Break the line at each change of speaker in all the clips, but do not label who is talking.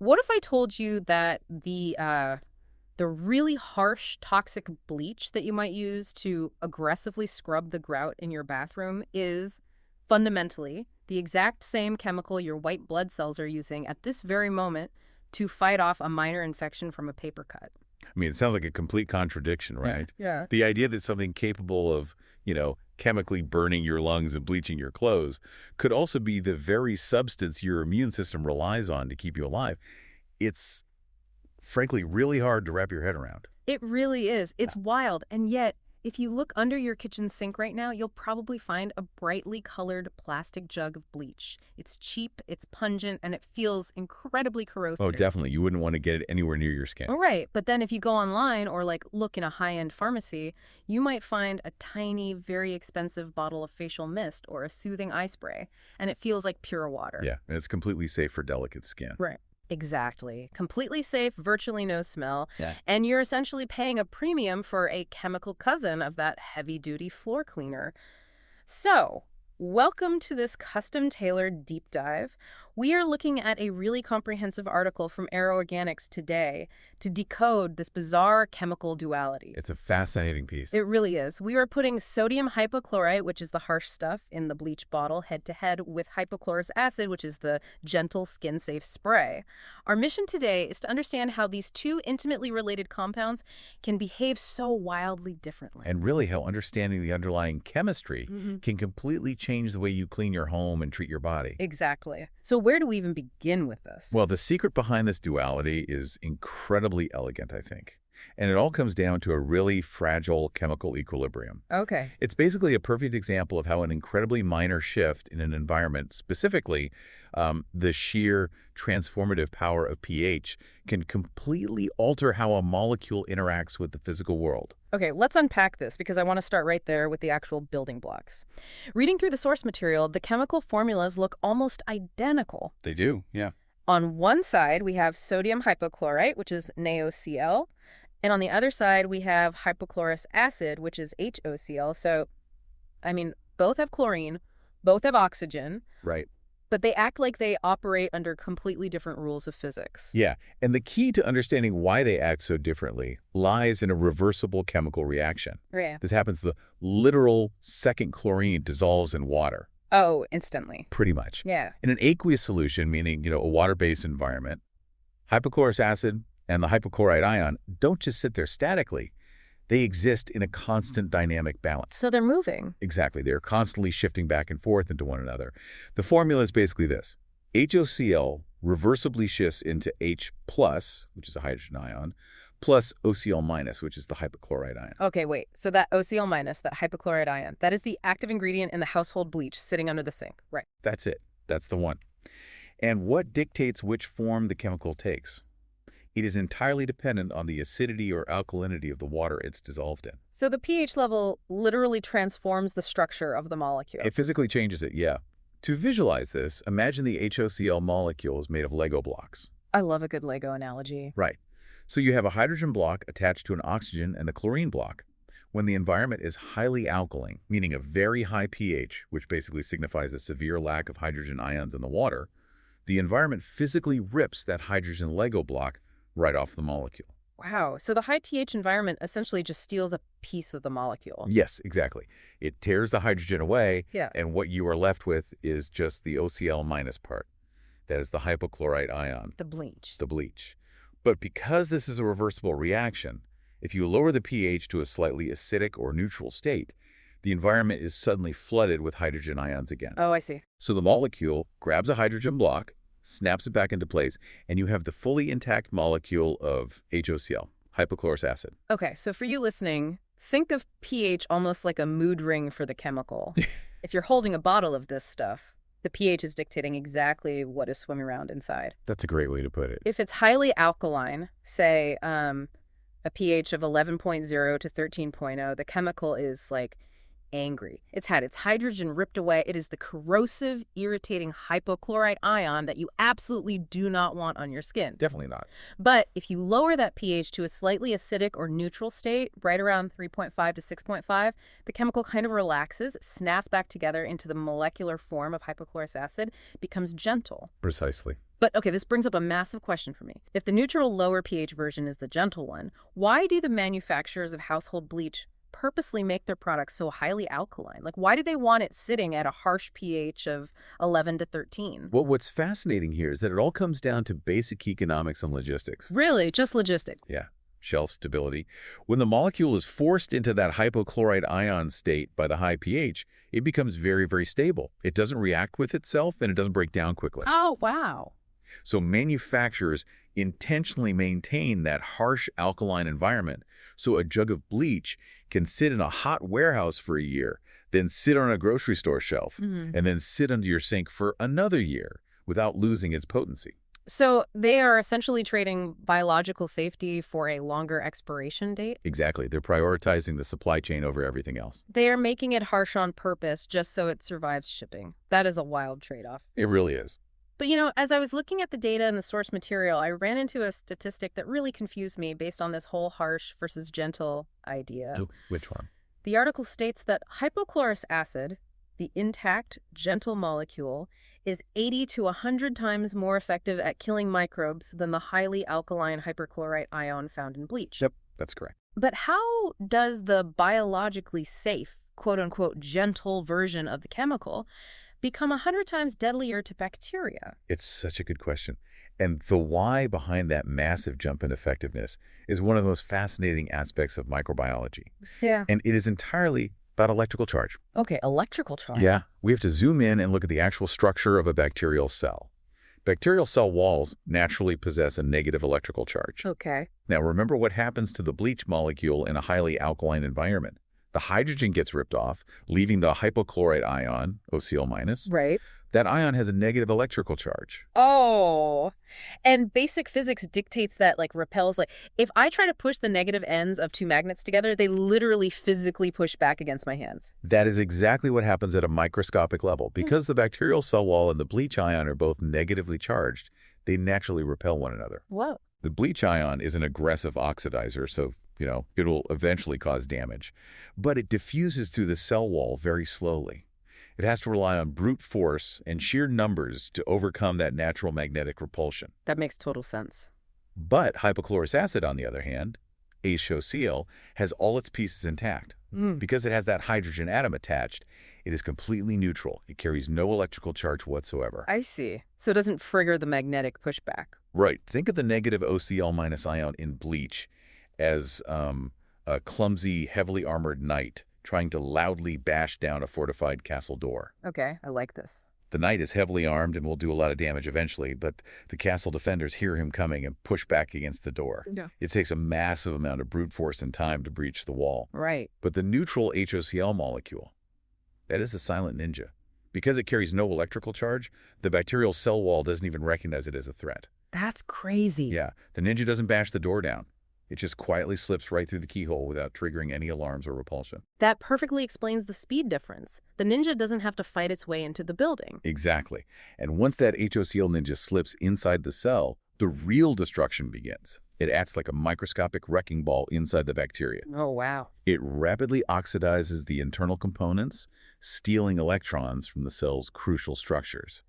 What if I told you that the really harsh toxic bleach that you might use to aggressively scrub the grout in your bathroom is fundamentally the exact same chemical your white blood cells are using at this very moment to fight off a minor infection from a paper cut?
I mean, it sounds like a complete contradiction, right?
Yeah.
The idea that something capable of, chemically burning your lungs and bleaching your clothes could also be the very substance your immune system relies on to keep you alive. It's, frankly, really hard to wrap your head around.
It really is. It's wild. And yet, if you look under your kitchen sink right now, you'll probably find a brightly colored plastic jug of bleach. It's cheap, it's pungent, and it feels incredibly corrosive.
Oh, definitely. You wouldn't want to get it anywhere near your skin.
All right, but then if you go online or look in a high-end pharmacy, you might find a tiny, very expensive bottle of facial mist or a soothing eye spray, and it feels like pure water.
Yeah, and it's completely safe for delicate skin.
Right. Exactly. Completely safe, virtually no smell,
Yeah.
and you're essentially paying a premium for a chemical cousin of that heavy-duty floor cleaner. So, welcome to this custom-tailored deep dive. We are looking at a really comprehensive article from Aero Organics today to decode this bizarre chemical duality.
It's a fascinating piece.
It really is. We are putting sodium hypochlorite, which is the harsh stuff in the bleach bottle, head-to-head with hypochlorous acid, which is the gentle, skin-safe spray. Our mission today is to understand how these two intimately related compounds can behave so wildly differently.
And really how understanding the underlying chemistry can completely change the way you clean your home and treat your body.
Exactly. So where do we even begin with this?
Well, the secret behind this duality is incredibly elegant, I think. And it all comes down to a really fragile chemical equilibrium.
Okay.
It's basically a perfect example of how an incredibly minor shift in an environment, specifically the sheer transformative power of pH, can completely alter how a molecule interacts with the physical world.
Okay, let's unpack this because I want to start right there with the actual building blocks. Reading through the source material, the chemical formulas look almost identical.
They do, yeah.
On one side, we have sodium hypochlorite, which is NaOCl, and on the other side, we have hypochlorous acid, which is HOCl. So, both have chlorine, both have oxygen,
Right.
but they act like they operate under completely different rules of physics.
Yeah, and the key to understanding why they act so differently lies in a reversible chemical reaction.
Yeah.
This happens the literal second chlorine dissolves in water.
Oh, instantly.
Pretty much.
Yeah.
In an aqueous solution, meaning, a water-based environment, hypochlorous acid and the hypochlorite ion don't just sit there statically. They exist in a constant dynamic balance.
So they're moving.
Exactly. They're constantly shifting back and forth into one another. The formula is basically this. HOCl reversibly shifts into H+, which is a hydrogen ion, plus OCl-, which is the hypochlorite ion.
Okay, wait. So that OCl-, that hypochlorite ion, that is the active ingredient in the household bleach sitting under the sink. Right.
That's it. That's the one. And what dictates which form the chemical takes? It is entirely dependent on the acidity or alkalinity of the water it's dissolved in.
So the pH level literally transforms the structure of the molecule.
It physically changes it, yeah. To visualize this, imagine the HOCl molecule is made of Lego blocks.
I love a good Lego analogy.
Right. So you have a hydrogen block attached to an oxygen and a chlorine block. When the environment is highly alkaline, meaning a very high pH, which basically signifies a severe lack of hydrogen ions in the water, the environment physically rips that hydrogen Lego block right off the molecule.
Wow. So the high pH environment essentially just steals a piece of the molecule.
Yes, exactly. It tears the hydrogen away,
Yeah.
and what you are left with is just the OCl- part. That is the hypochlorite ion,
The bleach.
the bleach. But because this is a reversible reaction, if you lower the pH to a slightly acidic or neutral state, the environment is suddenly flooded with hydrogen ions again.
Oh, I see.
So the molecule grabs a hydrogen block, snaps it back into place, and you have the fully intact molecule of HOCl, hypochlorous acid.
Okay, so for you listening, think of pH almost like a mood ring for the chemical. If you're holding a bottle of this stuff, the pH is dictating exactly what is swimming around inside.
That's a great way to put it.
If it's highly alkaline, say a pH of 11.0 to 13.0, the chemical is angry. It's had its hydrogen ripped away. It is the corrosive, irritating hypochlorite ion that you absolutely do not want on your skin.
Definitely not.
But if you lower that pH to a slightly acidic or neutral state, right around 3.5 to 6.5, the chemical kind of relaxes, snaps back together into the molecular form of hypochlorous acid, becomes gentle.
Precisely.
But okay, this brings up a massive question for me. If the neutral lower pH version is the gentle one, why do the manufacturers of household bleach purposely make their products so highly alkaline? Like, why do they want it sitting at a harsh pH of 11 to 13?
Well, what's fascinating here is that it all comes down to basic economics and logistics.
Really? Just logistic?
Yeah, shelf stability. When the molecule is forced into that hypochlorite ion state by the high pH, it becomes very, very stable. It doesn't react with itself, and it doesn't break down quickly.
Oh, wow.
So manufacturers intentionally maintain that harsh alkaline environment so a jug of bleach can sit in a hot warehouse for a year, then sit on a grocery store shelf, and then sit under your sink for another year without losing its potency.
So they are essentially trading biological safety for a longer expiration date?
Exactly. They're prioritizing the supply chain over everything else.
They are making it harsh on purpose just so it survives shipping. That is a wild trade-off.
It really is.
But as I was looking at the data and the source material, I ran into a statistic that really confused me based on this whole harsh versus gentle idea.
Oh, which one?
The article states that hypochlorous acid, the intact, gentle molecule, is 80 to 100 times more effective at killing microbes than the highly alkaline hypochlorite ion found in bleach.
Yep, that's correct.
But how does the biologically safe, quote-unquote, gentle version of the chemical become 100 times deadlier to bacteria?
It's such a good question. And the why behind that massive jump in effectiveness is one of the most fascinating aspects of microbiology.
Yeah.
And it is entirely about electrical charge.
Okay, electrical charge.
Yeah. We have to zoom in and look at the actual structure of a bacterial cell. Bacterial cell walls naturally possess a negative electrical charge.
Okay.
Now, remember what happens to the bleach molecule in a highly alkaline environment. The hydrogen gets ripped off, leaving the hypochlorite ion, HOCl-.
Right.
That ion has a negative electrical charge.
Oh, and basic physics dictates that, repels, if I try to push the negative ends of two magnets together, they literally physically push back against my hands.
That is exactly what happens at a microscopic level. Because the bacterial cell wall and the bleach ion are both negatively charged, they naturally repel one another.
Whoa.
The bleach ion is an aggressive oxidizer, so it'll eventually cause damage. But it diffuses through the cell wall very slowly. It has to rely on brute force and sheer numbers to overcome that natural magnetic repulsion.
That makes total sense.
But hypochlorous acid, on the other hand, HOCl, has all its pieces intact. Because it has that hydrogen atom attached, it is completely neutral. It carries no electrical charge whatsoever.
I see. So it doesn't trigger the magnetic pushback.
Right. Think of the negative HOCl- ion in bleach as a clumsy, heavily armored knight trying to loudly bash down a fortified castle door.
Okay, I like this.
The knight is heavily armed and will do a lot of damage eventually, but the castle defenders hear him coming and push back against the door.
Yeah.
It takes a massive amount of brute force and time to breach the wall.
Right.
But the neutral HOCl molecule, that is a silent ninja. Because it carries no electrical charge, the bacterial cell wall doesn't even recognize it as a threat.
That's crazy.
Yeah, the ninja doesn't bash the door down. It just quietly slips right through the keyhole without triggering any alarms or repulsion.
That perfectly explains the speed difference. The ninja doesn't have to fight its way into the building.
Exactly. And once that HOCl ninja slips inside the cell, the real destruction begins. It acts like a microscopic wrecking ball inside the bacteria.
Oh, wow.
It rapidly oxidizes the internal components, stealing electrons from the cell's crucial structures.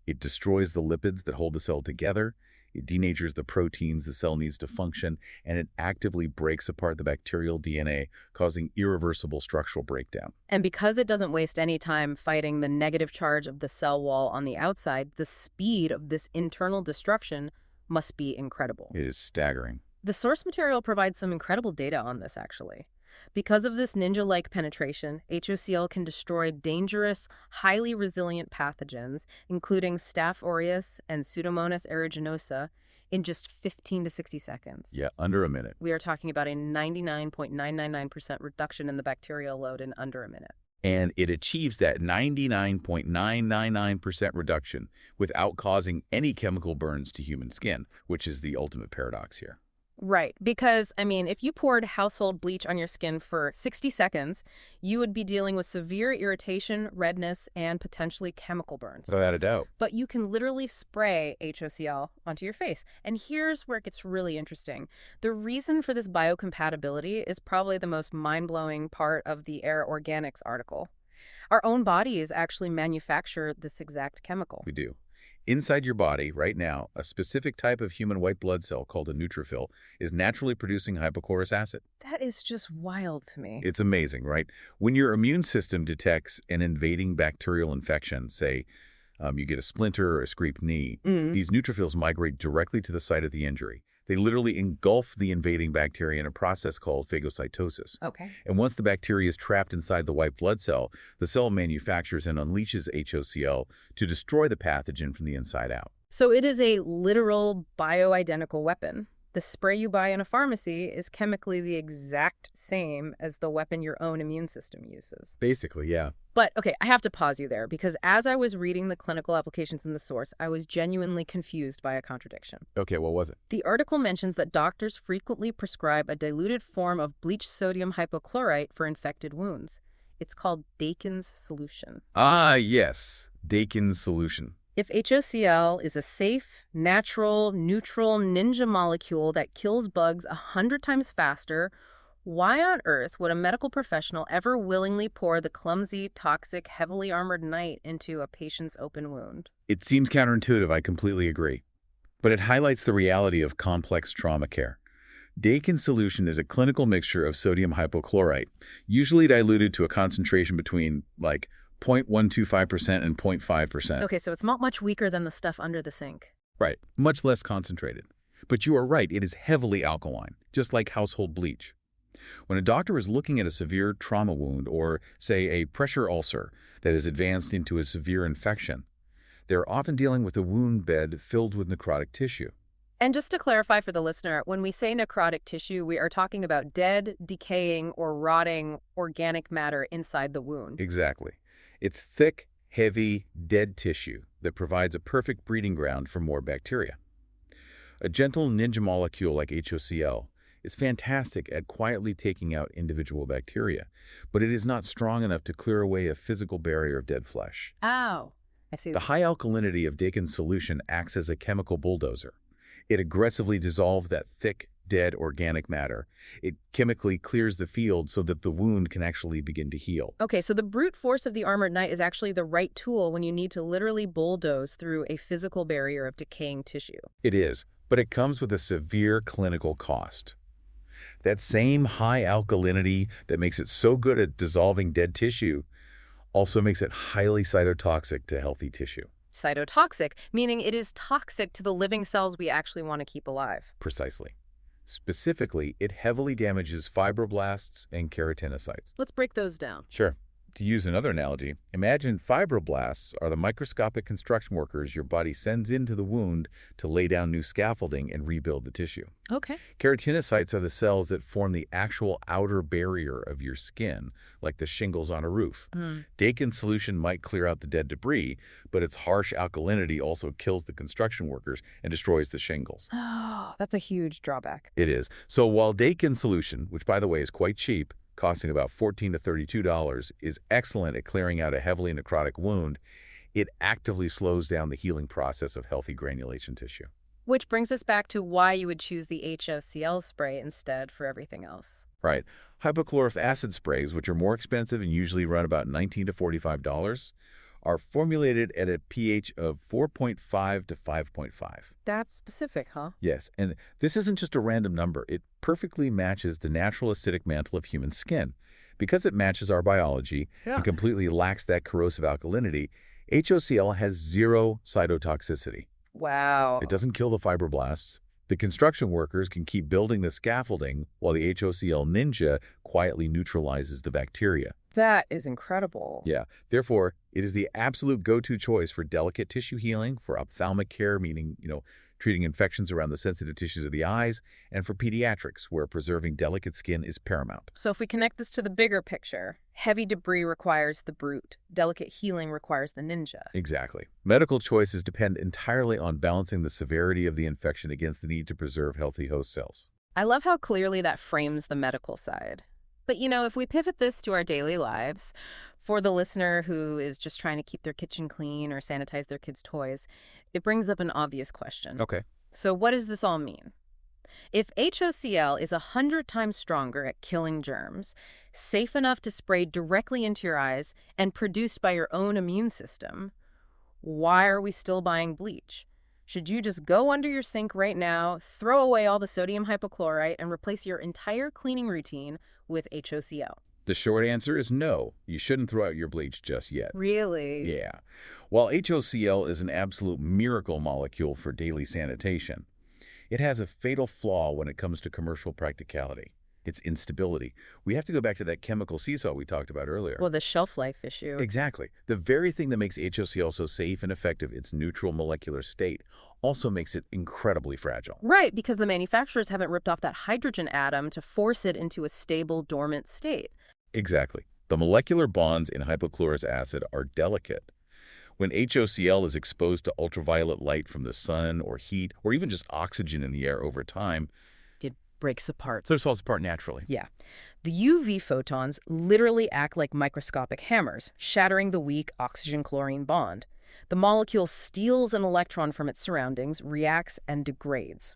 It destroys the lipids that hold the cell together. It denatures the proteins the cell needs to function, and it actively breaks apart the bacterial DNA, causing irreversible structural breakdown.
And because it doesn't waste any time fighting the negative charge of the cell wall on the outside, the speed of this internal destruction must be incredible.
It is staggering.
The source material provides some incredible data on this, actually. Because of this ninja-like penetration, HOCl can destroy dangerous, highly resilient pathogens, including Staph aureus and Pseudomonas aeruginosa, in just 15 to 60 seconds.
Yeah, under a minute.
We are talking about a 99.999% reduction in the bacterial load in under a minute.
And it achieves that 99.999% reduction without causing any chemical burns to human skin, which is the ultimate paradox here.
Right, because, if you poured household bleach on your skin for 60 seconds, you would be dealing with severe irritation, redness, and potentially chemical burns.
Without a doubt.
But you can literally spray HOCl onto your face. And here's where it gets really interesting. The reason for this biocompatibility is probably the most mind-blowing part of the Air Organics article. Our own bodies actually manufacture this exact chemical.
We do. Inside your body, right now, a specific type of human white blood cell called a neutrophil is naturally producing hypochlorous acid.
That is just wild to me.
It's amazing, right? When your immune system detects an invading bacterial infection, say you get a splinter or a scraped knee,
Mm.
these neutrophils migrate directly to the site of the injury. They literally engulf the invading bacteria in a process called phagocytosis.
Okay.
And once the bacteria is trapped inside the white blood cell, the cell manufactures and unleashes HOCl to destroy the pathogen from the inside out.
So it is a literal bioidentical weapon. The spray you buy in a pharmacy is chemically the exact same as the weapon your own immune system uses.
Basically, yeah.
But, okay, I have to pause you there because as I was reading the clinical applications in the source, I was genuinely confused by a contradiction.
Okay, what was it?
The article mentions that doctors frequently prescribe a diluted form of bleached sodium hypochlorite for infected wounds. It's called Dakin's solution.
Ah, yes. Dakin's solution.
If HOCl is a safe, natural, neutral ninja molecule that kills bugs 100 times faster, why on earth would a medical professional ever willingly pour the clumsy, toxic, heavily armored knight into a patient's open wound?
It seems counterintuitive, I completely agree. But it highlights the reality of complex trauma care. Dakin's solution is a clinical mixture of sodium hypochlorite, usually diluted to a concentration between, like, 0.125% and 0.5%.
Okay, so it's not much weaker than the stuff under the sink.
Right, much less concentrated. But you are right, it is heavily alkaline, just like household bleach. When a doctor is looking at a severe trauma wound or, say, a pressure ulcer that has advanced into a severe infection, they're often dealing with a wound bed filled with necrotic tissue.
And just to clarify for the listener, when we say necrotic tissue, we are talking about dead, decaying, or rotting organic matter inside the wound.
Exactly. It's thick, heavy, dead tissue that provides a perfect breeding ground for more bacteria. A gentle ninja molecule like HOCl is fantastic at quietly taking out individual bacteria, but it is not strong enough to clear away a physical barrier of dead flesh.
Ow. I see.
The high alkalinity of Dakin's solution acts as a chemical bulldozer. It aggressively dissolves that thick, dead organic matter. It chemically clears the field so that the wound can actually begin to heal.
Okay, so the brute force of the armored knight is actually the right tool when you need to literally bulldoze through a physical barrier of decaying tissue.
It is, but it comes with a severe clinical cost. That same high alkalinity that makes it so good at dissolving dead tissue also makes it highly cytotoxic to healthy tissue.
Cytotoxic, meaning it is toxic to the living cells we actually want to keep alive.
Precisely. Specifically, it heavily damages fibroblasts and keratinocytes.
Let's break those down.
Sure. To use another analogy, imagine fibroblasts are the microscopic construction workers your body sends into the wound to lay down new scaffolding and rebuild the tissue.
Okay.
Keratinocytes are the cells that form the actual outer barrier of your skin, like the shingles on a roof. Dakin's solution might clear out the dead debris, but its harsh alkalinity also kills the construction workers and destroys the shingles.
Oh, that's a huge drawback.
It is. So while Dakin's solution, which by the way is quite cheap, costing about $14 to $32, is excellent at clearing out a heavily necrotic wound, it actively slows down the healing process of healthy granulation tissue.
Which brings us back to why you would choose the HOCl spray instead for everything else.
Right. Hypochlorous acid sprays, which are more expensive and usually run about $19 to $45, are formulated at a pH of 4.5 to 5.5.
That's specific, huh?
Yes, and this isn't just a random number. It perfectly matches the natural acidic mantle of human skin. Because it matches our biology and completely lacks that corrosive alkalinity, HOCl has zero cytotoxicity.
Wow.
It doesn't kill the fibroblasts. The construction workers can keep building the scaffolding while the HOCl ninja quietly neutralizes the bacteria.
That is incredible.
Yeah, therefore, it is the absolute go-to choice for delicate tissue healing, for ophthalmic care, meaning, treating infections around the sensitive tissues of the eyes, and for pediatrics, where preserving delicate skin is paramount.
So if we connect this to the bigger picture, heavy debris requires the brute. Delicate healing requires the ninja.
Exactly. Medical choices depend entirely on balancing the severity of the infection against the need to preserve healthy host cells.
I love how clearly that frames the medical side. But, if we pivot this to our daily lives, for the listener who is just trying to keep their kitchen clean or sanitize their kids' toys, it brings up an obvious question.
Okay.
So what does this all mean? If HOCl is 100 times stronger at killing germs, safe enough to spray directly into your eyes, and produced by your own immune system, Why are we still buying bleach? Should you just go under your sink right now, throw away all the sodium hypochlorite, and replace your entire cleaning routine with HOCl?
The short answer is no. You shouldn't throw out your bleach just yet.
Really?
Yeah. While HOCl is an absolute miracle molecule for daily sanitation, it has a fatal flaw when it comes to commercial practicality. Its instability. We have to go back to that chemical seesaw we talked about earlier.
Well, the shelf life issue.
Exactly. The very thing that makes HOCl so safe and effective, its neutral molecular state, also makes it incredibly fragile.
Right, because the manufacturers haven't ripped off that hydrogen atom to force it into a stable, dormant state.
Exactly. The molecular bonds in hypochlorous acid are delicate. When HOCl is exposed to ultraviolet light from the sun or heat or even just oxygen in the air over time,
It breaks apart.
so it falls apart naturally.
Yeah. The UV photons literally act like microscopic hammers, shattering the weak oxygen-chlorine bond. The molecule steals an electron from its surroundings, reacts, and degrades.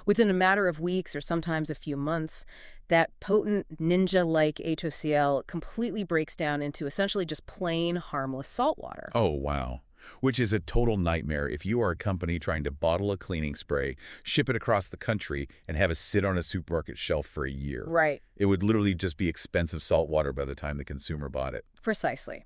Within a matter of weeks or sometimes a few months, that potent ninja-like HOCl completely breaks down into essentially just plain, harmless salt water.
Oh, wow. Which is a total nightmare if you are a company trying to bottle a cleaning spray, ship it across the country, and have it sit on a supermarket shelf for a year.
Right.
It would literally just be expensive salt water by the time the consumer bought it.
Precisely.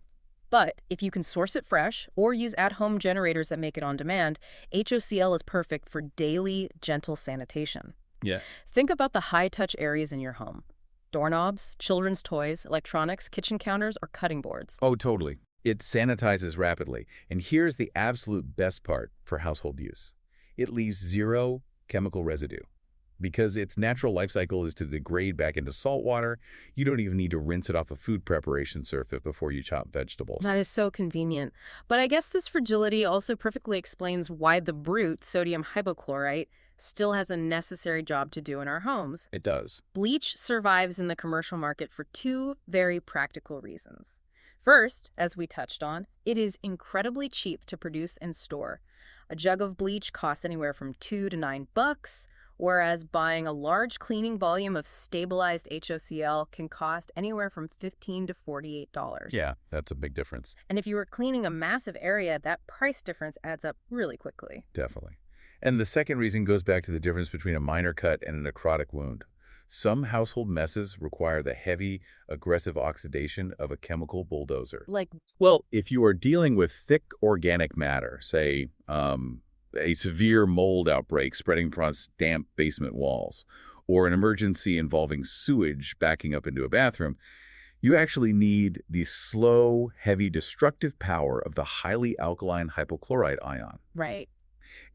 But if you can source it fresh or use at-home generators that make it on demand, HOCl is perfect for daily, gentle sanitation.
Yeah.
Think about the high-touch areas in your home. Doorknobs, children's toys, electronics, kitchen counters, or cutting boards.
Oh, totally. It sanitizes rapidly. And here's the absolute best part for household use. It leaves zero chemical residue. Because its natural life cycle is to degrade back into salt water, you don't even need to rinse it off a food preparation surface before you chop vegetables.
That is so convenient. But I guess this fragility also perfectly explains why the brute, sodium hypochlorite, still has a necessary job to do in our homes.
It does.
Bleach survives in the commercial market for two very practical reasons. First, as we touched on, it is incredibly cheap to produce and store. A jug of bleach costs anywhere from $2 to $9, whereas buying a large cleaning volume of stabilized HOCl can cost anywhere from $15 to $48.
Yeah, that's a big difference.
And if you were cleaning a massive area, that price difference adds up really quickly.
Definitely. And the second reason goes back to the difference between a minor cut and a necrotic wound. Some household messes require the heavy, aggressive oxidation of a chemical bulldozer.
Like,
Well, if you are dealing with thick organic matter, say, a severe mold outbreak spreading across damp basement walls, or an emergency involving sewage backing up into a bathroom, you actually need the slow, heavy, destructive power of the highly alkaline hypochlorite ion.
right.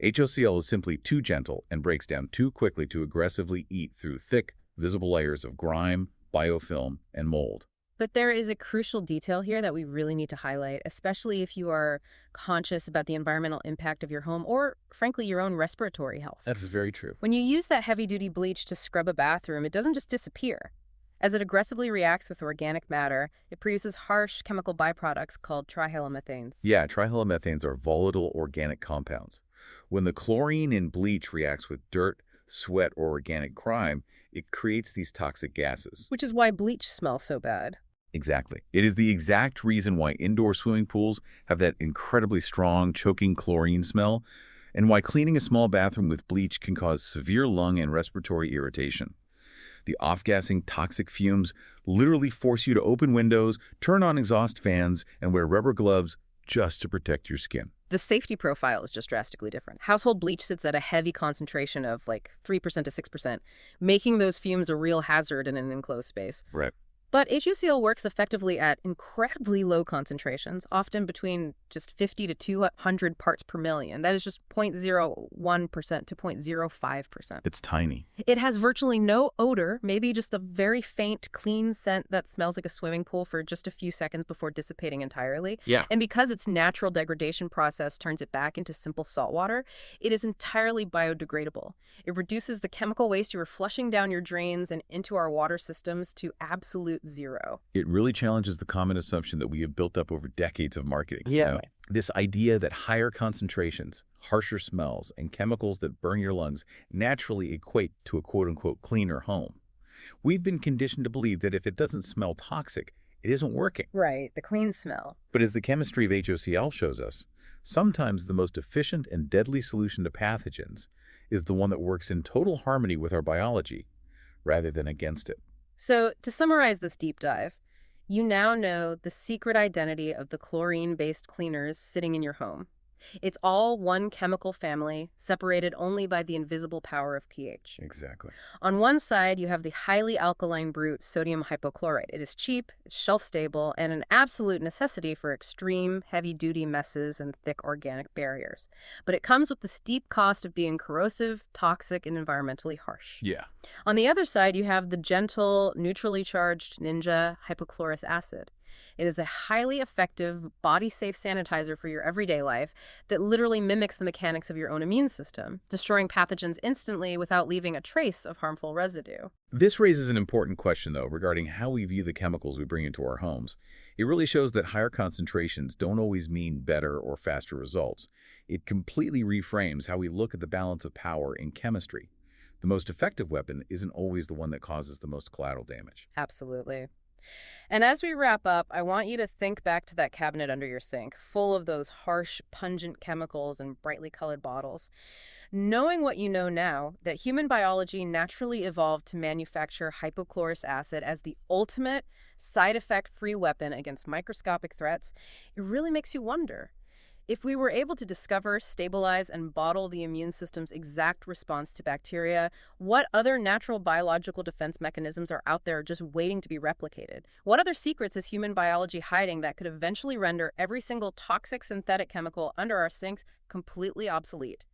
HOCl is simply too gentle and breaks down too quickly to aggressively eat through thick, visible layers of grime, biofilm, and mold.
But there is a crucial detail here that we really need to highlight, especially if you are conscious about the environmental impact of your home or, frankly, your own respiratory health.
That is very true.
When you use that heavy-duty bleach to scrub a bathroom, it doesn't just disappear. As it aggressively reacts with organic matter, it produces harsh chemical byproducts called trihalomethanes.
Yeah, trihalomethanes are volatile organic compounds. When the chlorine in bleach reacts with dirt, sweat, or organic grime, it creates these toxic gases.
Which is why bleach smells so bad.
Exactly. It is the exact reason why indoor swimming pools have that incredibly strong, choking chlorine smell, and why cleaning a small bathroom with bleach can cause severe lung and respiratory irritation. The off-gassing toxic fumes literally force you to open windows, turn on exhaust fans, and wear rubber gloves just to protect your skin.
The safety profile is just drastically different. Household bleach sits at a heavy concentration of like 3% to 6%, making those fumes a real hazard in an enclosed space.
Right.
But HOCl works effectively at incredibly low concentrations, often between just 50 to 200 parts per million. That is just 0.01% to 0.05%.
It's tiny.
It has virtually no odor, maybe just a very faint, clean scent that smells like a swimming pool for just a few seconds before dissipating entirely.
Yeah.
And because its natural degradation process turns it back into simple salt water, it is entirely biodegradable. It reduces the chemical waste you are flushing down your drains and into our water systems to absolute zero.
It really challenges the common assumption that we have built up over decades of marketing.
Yeah.
This idea that higher concentrations, harsher smells, and chemicals that burn your lungs naturally equate to a quote-unquote cleaner home. We've been conditioned to believe that if it doesn't smell toxic, it isn't working.
Right, the clean smell.
But as the chemistry of HOCl shows us, Sometimes the most efficient and deadly solution to pathogens is the one that works in total harmony with our biology, rather than against it.
So, to summarize this deep dive, you now know the secret identity of the chlorine-based cleaners sitting in your home. It's all one chemical family, separated only by the invisible power of pH.
Exactly.
On one side, you have the highly alkaline brute sodium hypochlorite. It is cheap, it's shelf-stable, and an absolute necessity for extreme, heavy-duty messes and thick organic barriers. But it comes with the steep cost of being corrosive, toxic, and environmentally harsh.
Yeah.
On the other side, you have the gentle, neutrally charged Ninja hypochlorous acid. It is a highly effective, body-safe sanitizer for your everyday life that literally mimics the mechanics of your own immune system, destroying pathogens instantly without leaving a trace of harmful residue.
This raises an important question, though, regarding how we view the chemicals we bring into our homes. It really shows that higher concentrations don't always mean better or faster results. It completely reframes how we look at the balance of power in chemistry. The most effective weapon isn't always the one that causes the most collateral damage.
Absolutely. And as we wrap up, I want you to think back to that cabinet under your sink, full of those harsh, pungent chemicals and brightly colored bottles. Knowing what you know now, that human biology naturally evolved to manufacture hypochlorous acid as the ultimate side effect-free weapon against microscopic threats, it really makes you wonder. If we were able to discover, stabilize, and bottle the immune system's exact response to bacteria, what other natural biological defense mechanisms are out there just waiting to be replicated? What other secrets is human biology hiding that could eventually render every single toxic synthetic chemical under our sinks completely obsolete?